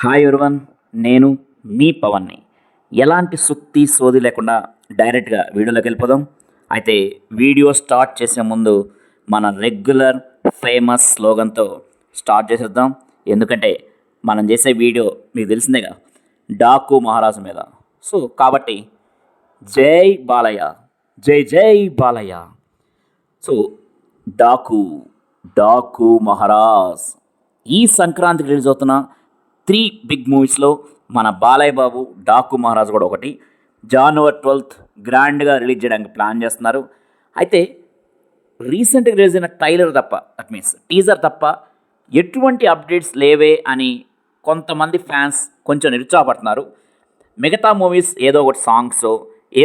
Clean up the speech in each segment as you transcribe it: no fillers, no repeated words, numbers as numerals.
Hi everyone, నేను మీ పవన్ని. ఎలాంటి సుత్తి సోది లేకుండా డైరెక్ట్గా వీడియోలోకి వెళ్ళిపోదాం. అయితే వీడియో స్టార్ట్ చేసే ముందు మన రెగ్యులర్ ఫేమస్ స్లోగన్తో స్టార్ట్ చేసేద్దాం. ఎందుకంటే మనం చేసే వీడియో మీకు తెలిసిందేగా, డాకు మహారాజు మీద. సో కాబట్టి జై బాలయ్య, జై జై బాలయ్య. సో డాకు డాకు మహారాజ్ ఈ సంక్రాంతికి రిలీజ్ అవుతున్న 3 బిగ్ మూవీస్లో మన బాలయ్య బాబు డాకు మహారాజ్ కూడా ఒకటి. January 12th గ్రాండ్గా రిలీజ్ చేయడానికి ప్లాన్ చేస్తున్నారు. అయితే రీసెంట్గా రిలీజ్ అయిన ట్రైలర్ తప్ప, దట్ మీన్స్ టీజర్ తప్ప ఎటువంటి అప్డేట్స్ లేవే అని కొంతమంది ఫ్యాన్స్ కొంచెం నిరుత్సాహపడుతున్నారు. మిగతా మూవీస్ ఏదో ఒకటి సాంగ్స్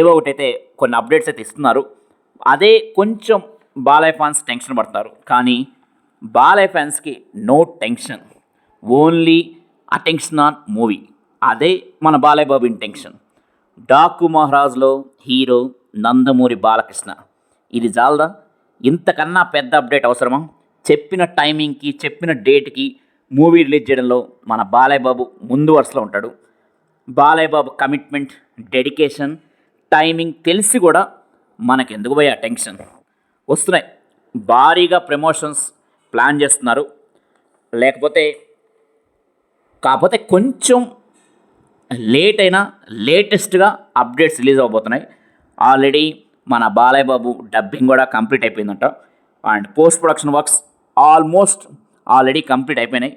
ఏవో ఒకటి అయితే కొన్ని అప్డేట్స్ అయితే ఇస్తున్నారు. అదే కొంచెం బాలయ్య ఫ్యాన్స్ టెన్షన్ పడుతున్నారు. కానీ బాలయ్య ఫ్యాన్స్కి no tension, only attention on movie. అదే మన బాలయ్య బాబు ఇంటెన్షన్. డాకు మహారాజ్లో హీరో నందమూరి బాలకృష్ణ. ఇది చాలదా? ఇంతకన్నా పెద్ద అప్డేట్ అవసరమా? చెప్పిన టైమింగ్కి, చెప్పిన డేట్కి మూవీ రిలీజ్ చేయడంలో మన బాలయ్య బాబు ముందు వరుసలో ఉంటాడు. Balayya Babu commitment, dedication, timing తెలిసి కూడా మనకెందుకు పోయే టెన్షన్? వస్తున్నాయి, భారీగా ప్రమోషన్స్ ప్లాన్ చేస్తున్నారు. కాకపోతే కొంచెం లేట్ అయినా లేటెస్ట్గా అప్డేట్స్ రిలీజ్ అవబోతున్నాయి. ఆల్రెడీ మన బాలయ్య బాబు డబ్బింగ్ కూడా కంప్లీట్ అయిపోయిందంట. And post production works almost already complete అయిపోయినాయి.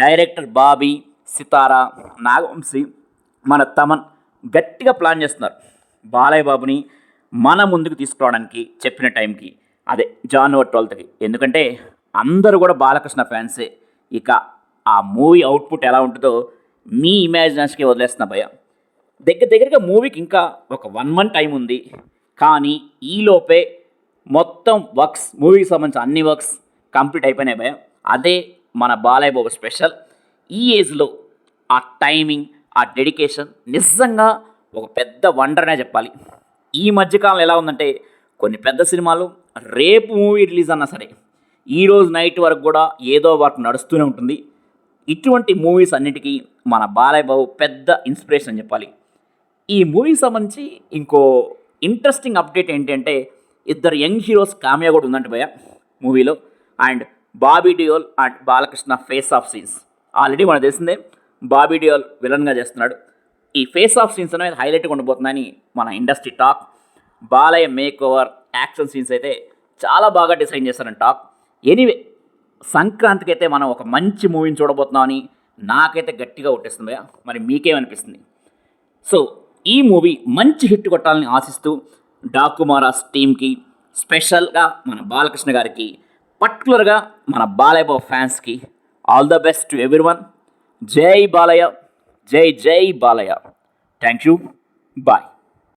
డైరెక్టర్ బాబీ, సితారా, నాగవంశీ, మన తమన్ గట్టిగా ప్లాన్ చేస్తున్నారు బాలయ్య బాబుని మన ముందుకు తీసుకురావడానికి చెప్పిన టైంకి, అదే January 12th. ఎందుకంటే అందరూ కూడా బాలకృష్ణ ఫ్యాన్సే. ఇక ఆ మూవీ అవుట్పుట్ ఎలా ఉంటుందో మీ ఇమాజినేషన్కి వదిలేస్తున్నా భయ్య. దగ్గరగా మూవీకి ఇంకా ఒక 1 month టైం ఉంది. కానీ ఈలోపే మొత్తం వర్క్స్, మూవీకి సంబంధించిన అన్ని వర్క్స్ కంప్లీట్ అయిపోయినాయి భయ్య. అదే మన బాలయ్య బాబు స్పెషల్. ఈ ఏజ్లో ఆ టైమింగ్, ఆ డెడికేషన్ నిజంగా ఒక పెద్ద వండర్నే చెప్పాలి. ఈ మధ్యకాలంలో ఎలా ఉందంటే, కొన్ని పెద్ద సినిమాలు రేపు మూవీ రిలీజ్ అన్నా సరే ఈరోజు నైట్ వరకు కూడా ఏదో వర్క్ నడుస్తూనే ఉంటుంది. ఇటువంటి మూవీస్ అన్నిటికీ మన బాలయ్య బాబు పెద్ద ఇన్స్పిరేషన్ అని చెప్పాలి. ఈ మూవీకి సంబంధించి ఇంకో ఇంట్రెస్టింగ్ అప్డేట్ ఏంటంటే, 2 యంగ్ హీరోస్ కామియా కూడా ఉందంట భయ్య మూవీలో. And Bobby Deol and Balakrishna face of scenes already మనకు తెలిసిందే. బాబీ డియోల్ విలన్గా చేస్తున్నాడు. ఈ ఫేస్ ఆఫ్ సీన్స్ అనేది హైలైట్గా ఉండబోతుందని మన industry talk. Balayya make over, action scenes అయితే చాలా బాగా డిజైన్ చేస్తారని టాక్. ఎనీవే, సంక్రాంతికి అయితే మనం ఒక మంచి మూవీని చూడబోతున్నామని నాకైతే గట్టిగా కొట్టేస్తుంది. మరి మీకేమనిపిస్తుంది? సో ఈ మూవీ మంచి హిట్ కొట్టాలని ఆశిస్తూ డాకు మహారాజ్ టీమ్కి, స్పెషల్గా మన బాలకృష్ణ గారికి, పర్టికులర్గా మన బాలయ్య బాబు ఫ్యాన్స్కి all the best to everyone. జై బాలయ్య, జై జై బాలయ్య. Thank you, bye.